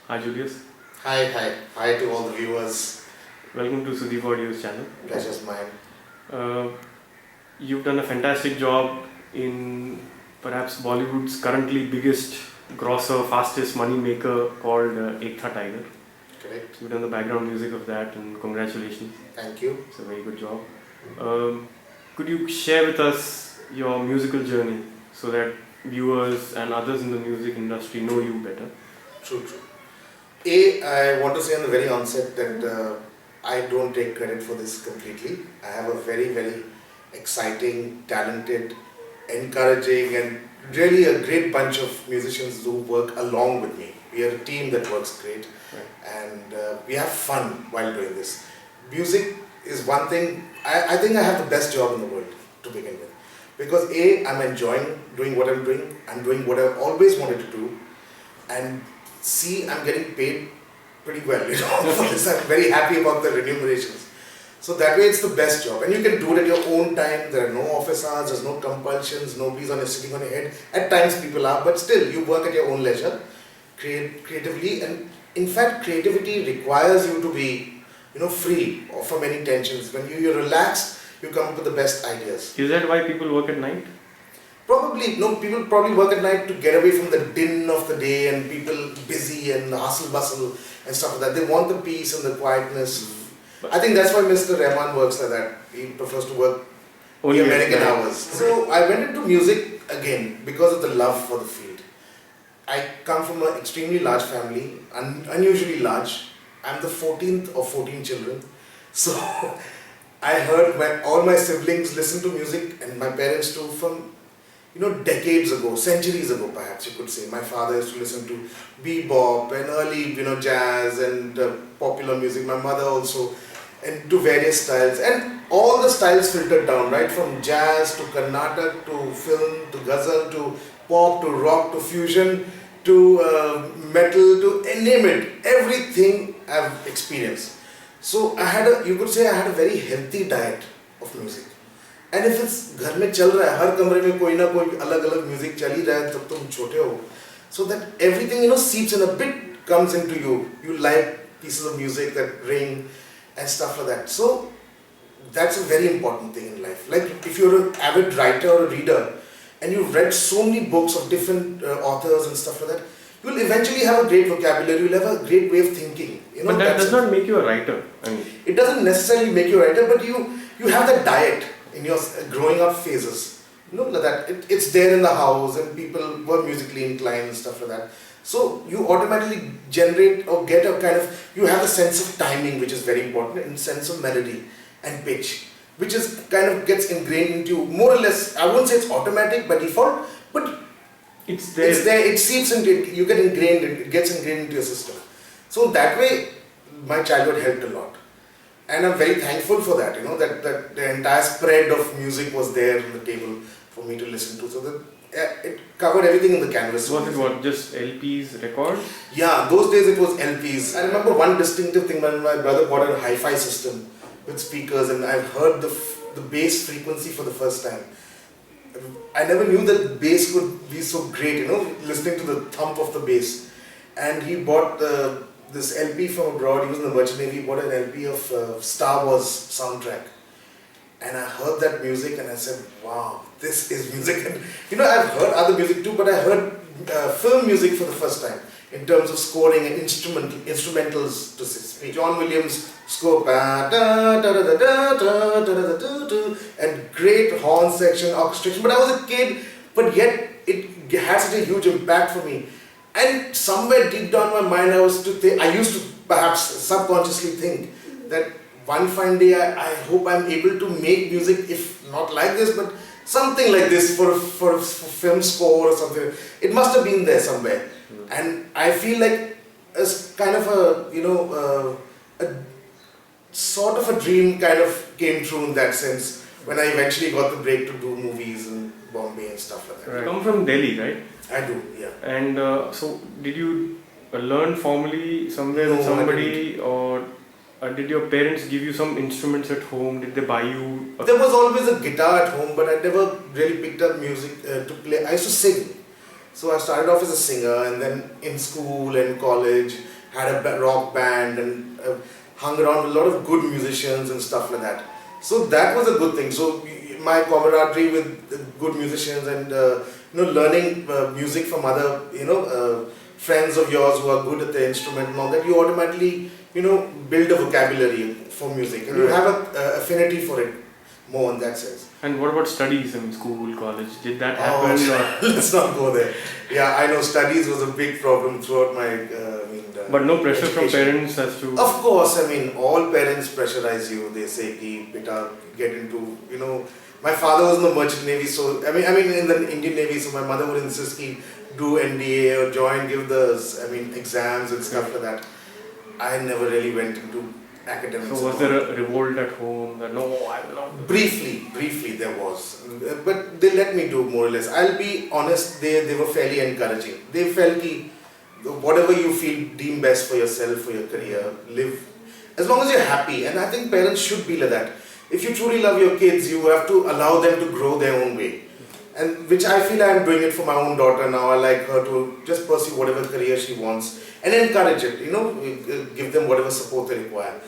Hi Julius, Hi to all the viewers. welcome to Sudeep Audio's channel. Pleasure's mine. Uh, you've done a fantastic job in perhaps Bollywood's currently biggest grosser, fastest money maker called Ek Tha Tiger. Correct. You've done the background music of that and congratulations. Thank you. It's a very good job. Could you share with us your musical journey so that viewers and others in the music industry know you better? True. I want to say on the very onset that I don't take credit for this completely. I have a very exciting, talented, encouraging and really a great bunch of musicians who work along with me. We are a team that works great, and we have fun while doing this. Music is one thing. I think I have the best job in the world to begin with, because I'm enjoying doing what I'm doing. I'm doing what I've always wanted to do, and I'm getting paid pretty well, for this. I'm very happy about the remunerations. So that way it's the best job, and you can do it at your own time. There are no office hours, there's no compulsions, nobody's sitting on your head. At times people are, but still you work at your own leisure, creatively, and in fact creativity requires you to be free from any tensions. When you're relaxed, you come up with the best ideas. Is that why people work at night? Probably, no, people probably work at night to get away from the din of the day and people busy and the hustle bustle and stuff like that. They want the peace and the quietness. I think that's why Mr. Rahman works like that. He prefers to work Only the American at night. hours. So I went into music again because of the love for the field. I come from an extremely large family, unusually large. I'm the 14th of 14 children. So I heard all my siblings listen to music, and my parents too, from decades ago, centuries ago perhaps you could say. My father used to listen to bebop and early, jazz and popular music. My mother also, and to various styles. And all the styles filtered down, right from jazz to Carnatic to film to ghazal to pop to rock to fusion to metal to name it. Everything I've experienced. So you could say I had a very healthy diet of music. And if it's घर में चल रहा है, हर कमरे में कोई ना कोई अलग-अलग म्यूजिक चल ही रहा है तब तुम छोटे हो, so that everything seeps in a bit, comes into you. You like pieces of music that ring and stuff like that. So that's a very important thing in life. Like if you're an avid writer or a reader and you've read so many books of different authors and stuff like that, you'll eventually have a great vocabulary. You'll have a great way of thinking. But that does not make you a writer. I mean, it doesn't necessarily make you a writer, but you have that diet in your growing up phases, that it's there in the house and people were musically inclined and stuff like that. So you automatically generate or get you have a sense of timing, which is very important, and sense of melody and pitch, which is gets ingrained into you more or less. I wouldn't say it's automatic by default, but it's there. It seeps into it. You get ingrained, it gets ingrained into your system. So that way, my childhood helped a lot. And I'm very thankful for that, that the entire spread of music was there on the table for me to listen to. So that it covered everything in the canvas. Was it what, just LPs, records? Yeah, those days it was LPs. I remember one distinctive thing when my brother bought a hi-fi system with speakers, and I've heard the bass frequency for the first time. I never knew that bass could be so great, listening to the thump of the bass. And he bought this LP from abroad. He was in the Merchant Navy. He bought an LP of Star Wars soundtrack, and I heard that music and I said, wow, this is music. And I've heard other music too, but I heard film music for the first time in terms of scoring and instrumentals, to speak. John Williams score, and great horn section, orchestration. But I was a kid, but yet it had such a huge impact for me. And somewhere deep down my mind, I used to perhaps subconsciously think that one fine day I hope I'm able to make music, if not like this, but something like this for a film score or something. It must have been there somewhere. And I feel like as kind of a sort of a dream came true in that sense when I eventually got the break to do movies in Bombay and stuff like that. Right. You come from Delhi, right? I do, yeah. And so did you learn formally somewhere with somebody, or did your parents give you some instruments at home? Did they buy you? There was always a guitar at home, but I never really picked up music to play. I used to sing. So I started off as a singer, and then in school and college, had a rock band and hung around with a lot of good musicians and stuff like that. So that was a good thing. So my camaraderie with good musicians and learning music from other friends of yours who are good at the instrument and all that, you automatically build a vocabulary for music and you have a affinity for it more in that sense. And what about studies in school, college? Did that happen? Let's not go there. Yeah, I know studies was a big problem throughout my but no pressure education. from parents as to... Of course, all parents pressurize you. They say, beta, get into, my father was in the merchant navy, so, in the Indian navy, so my mother would insist, do NDA or join, give the, exams and stuff like that. I never really went into academics. So was there a revolt at home that, no, I will not? Briefly there was. But they let me do more or less. I'll be honest, they were fairly encouraging. They felt whatever you feel deem best for yourself, for your career, live. As long as you're happy, and I think parents should be like that. If you truly love your kids, you have to allow them to grow their own way. And which I feel I am doing it for my own daughter now. I like her to just pursue whatever career she wants and encourage it, give them whatever support they require.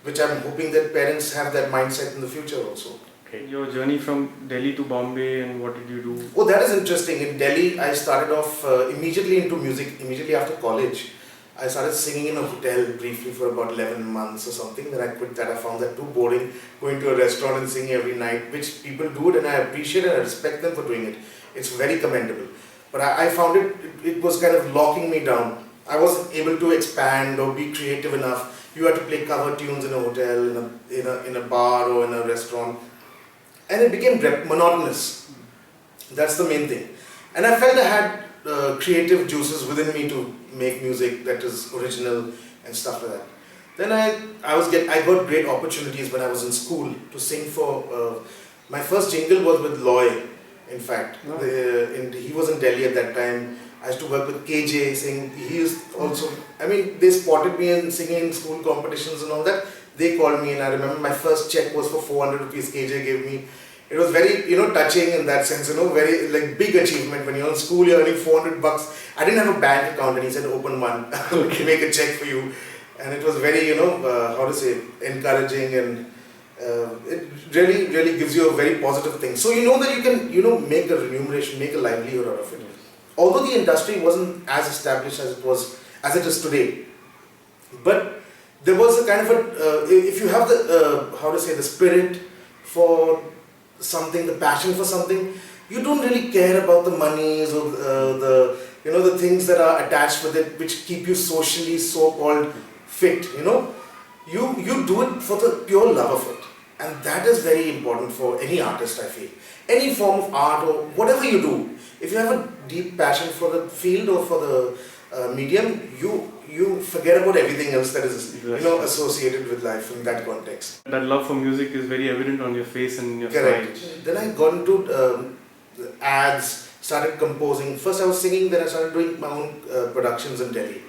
Which I'm hoping that parents have that mindset in the future also. Okay. Your journey from Delhi to Bombay, and what did you do? Oh, that is interesting. In Delhi, I started off immediately into music, immediately after college. I started singing in a hotel briefly for about 11 months or something. Then I quit that. I found that too boring, going to a restaurant and singing every night, which people do it and I appreciate it and I respect them for doing it. It's very commendable. But I found it was kind of locking me down. I wasn't able to expand or be creative enough. You had to play cover tunes in a hotel, in a bar or in a restaurant. And it became monotonous. That's the main thing. And I felt I had creative juices within me to make music that is original and stuff like that. Then I got great opportunities when I was in school to sing for, my first jingle was with Loy, in fact. Oh. He was in Delhi at that time. I used to work with KJ, sing. He is also, they spotted me in singing in school competitions and all that. They called me and I remember my first check was for 400 rupees KJ gave me. It was very, touching in that sense, very like big achievement. When you're in school, you're earning 400 bucks. I didn't have a bank account and he said, open one, okay, make a check for you. And it was very, encouraging and it really gives you a very positive thing. So you know that you can, make a remuneration, make a livelihood out of it. Although the industry wasn't as established as it is today, but there was a kind of if you have the spirit for something, the passion for something, you don't really care about the monies or the things that are attached with it, which keep you socially so-called fit. You do it for the pure love of it, and that is very important for any artist. I feel any form of art or whatever you do. If you have a deep passion for the field or for the medium, you forget about everything else that is associated with life in that context. That love for music is very evident on your face and your Correct. smile. Then I got into ads, started composing. First I was singing, then I started doing my own productions in Delhi.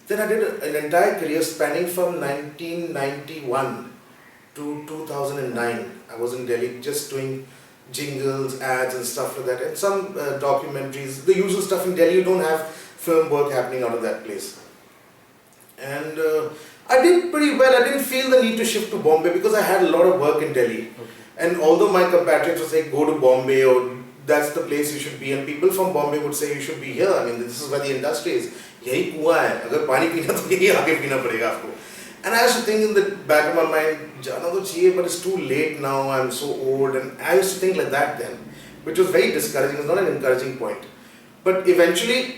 Then I did an entire career spanning from 1991 to 2009. I was in Delhi just doing jingles, ads and stuff like that, and some documentaries, the usual stuff in Delhi. You don't have film work happening out of that place. And I did pretty well. I didn't feel the need to shift to Bombay because I had a lot of work in Delhi. Okay. And although my compatriots would say, go to Bombay or that's the place you should be, and people from Bombay would say you should be here. This is where the industry is. Yahi kuwa hai. Agar pani peena to yahi aage peena padega aapko. And I used to think in the back of my mind, jana to chahiye, but it's too late now, I'm so old. And I used to think like that then, which was very discouraging. It's not an encouraging point. But eventually,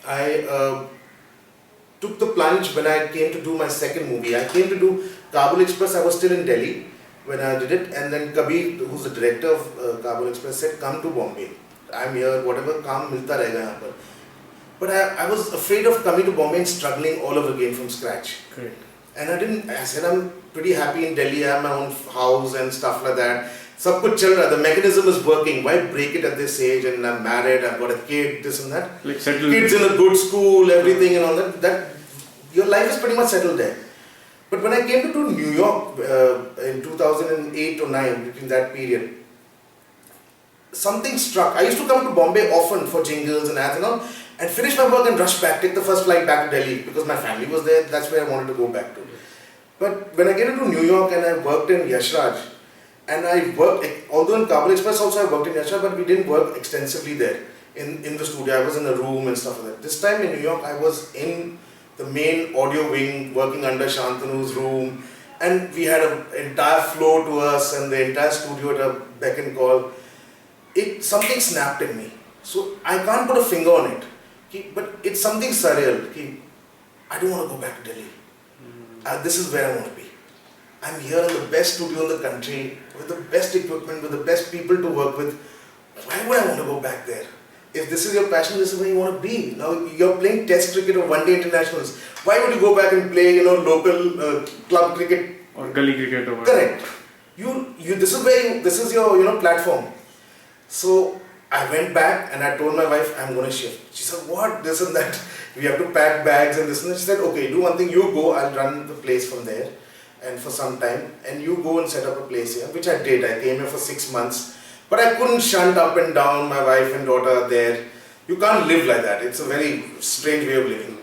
I took the plunge when I came to do my second movie. I came to do Kabul Express. I was still in Delhi when I did it. And then Kabir, who's the director of Kabul Express, said, come to Bombay. I'm here, whatever kaam milta rahega yahan par. But I was afraid of coming to Bombay and struggling all over again from scratch. Correct. And I said, I'm pretty happy in Delhi. I have my own house and stuff like that. Sab kuch chal raha. The mechanism is working. Why break it at this age? And I'm married, I've got a kid, this and that. Like settled. Kids in a good school, everything and all that. Your life is pretty much settled there. But when I came to New York in 2008 or 9, between that period, something struck. I used to come to Bombay often for jingles and ads and all. and finish my work and rush back, take the first flight back to Delhi because my family was there. That's where I wanted to go back to. But when I get into New York and I worked in Yash Raj, and I worked, although in Kabul Express also I worked in Yash Raj, but we didn't work extensively there in the studio. I was in a room and stuff like that. This time in New York, I was in the main audio wing working under Shantanu's room, and we had an entire floor to us and the entire studio at a beck and call. Something snapped in me. So I can't put a finger on it. Okay, but it's something surreal. Okay, I don't want to go back to Delhi. This is where I want to be. I'm here in the best studio in the country, with the best equipment, with the best people to work with. Why would I want to go back there? If this is your passion, this is where you want to be. Now you're playing test cricket or one-day internationals. Why would you go back and play, local club cricket or gully cricket or whatever? Correct. This is your platform. So I went back and I told my wife, I'm going to shift. She said, what, this and that, we have to pack bags and this and that. She said, okay, do one thing, you go, I'll run the place from there and for some time, and you go and set up a place here, which I did. I came here for 6 months, but I couldn't shunt up and down, my wife and daughter are there. You can't live like that. It's a very strange way of living.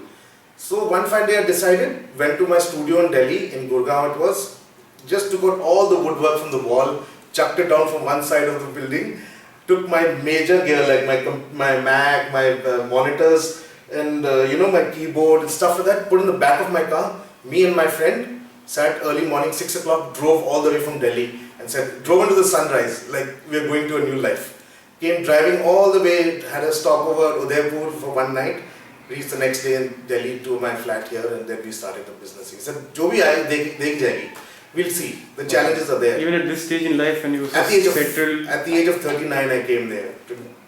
So one fine day I decided, went to my studio in Delhi, in Gurgaon it was, just took out all the woodwork from the wall, chucked it down from one side of the building, took my major gear like my Mac, my monitors and my keyboard and stuff like that, put in the back of my car. Me and my friend sat early morning, 6 o'clock, drove all the way from Delhi and drove into the sunrise like we are going to a new life. Came driving all the way, had a stopover Udaipur for one night, reached the next day in Delhi to my flat here, and then we started the business. He said, Jo bhi aaye, dekh jayegi. We'll see. The challenges are there. Even at this stage in life when you were so settled. At the age of 39 I came there.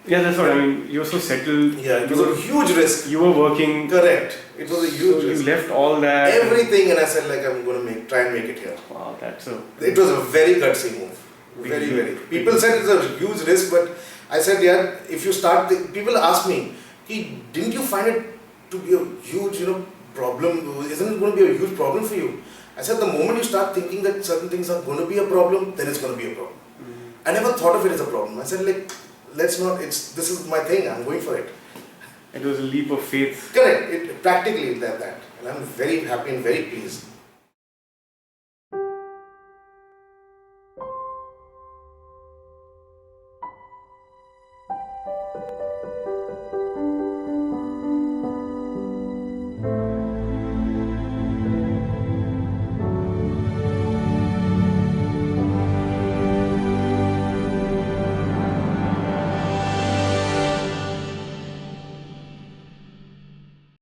Yeah, that's what I mean. You were so settled. Yeah, it was a huge risk. You were working. Correct. It was a huge risk. You left all that. Everything, and I said I'm going to try and make it here. Wow, that's so. It was a very gutsy move. Very. People said it's a huge risk, but I said, yeah, if you start, people ask me, didn't you find it to be a huge, problem? Isn't it going to be a huge problem for you? I said, the moment you start thinking that certain things are going to be a problem, then it's going to be a problem. I never thought of it as a problem. I said, this is my thing, I'm going for it. It was a leap of faith. Correct, practically that. And I'm very happy and very pleased.